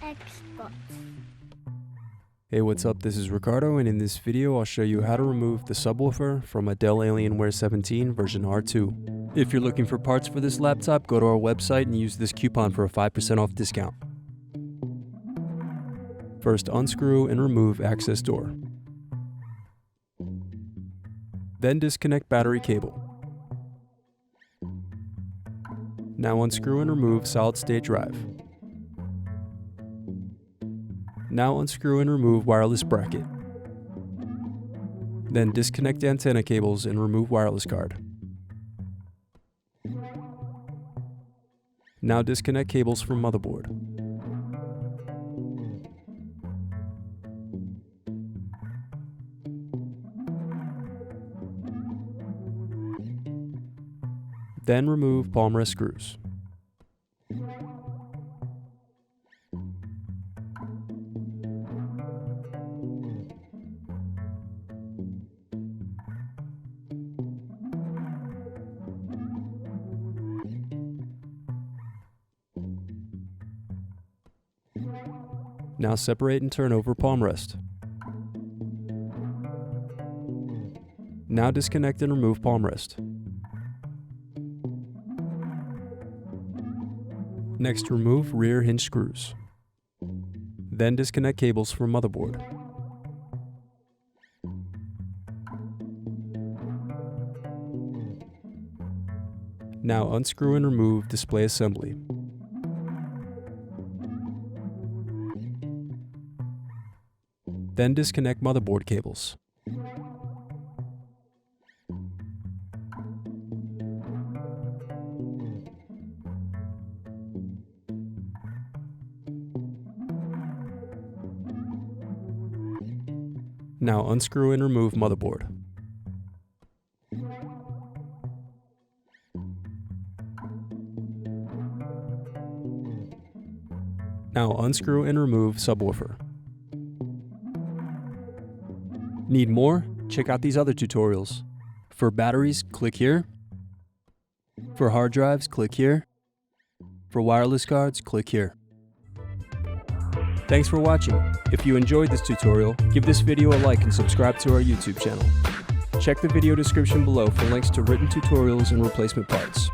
Xbox. Hey, what's up? This is Ricardo, and in this video I'll show you how to remove the subwoofer from a Dell Alienware 17 version R2. If you're looking for parts for this laptop, go to our website and use this coupon for a 5% off discount. First, unscrew and remove access door. Then disconnect battery cable. Now unscrew and remove solid-state drive. Now unscrew and remove wireless bracket. Then disconnect antenna cables and remove wireless card. Now disconnect cables from motherboard. Then remove palmrest screws. Now separate and turn over palmrest. Now disconnect and remove palmrest. Next, remove rear hinge screws. Then disconnect cables from motherboard. Now unscrew and remove display assembly. Then disconnect motherboard cables. Now unscrew and remove motherboard. Now unscrew and remove subwoofer. Need more? Check out these other tutorials. For batteries, click here. For hard drives, click here. For wireless cards, click here. Thanks for watching. If you enjoyed this tutorial, give this video a like and subscribe to our YouTube channel. Check the video description below for links to written tutorials and replacement parts.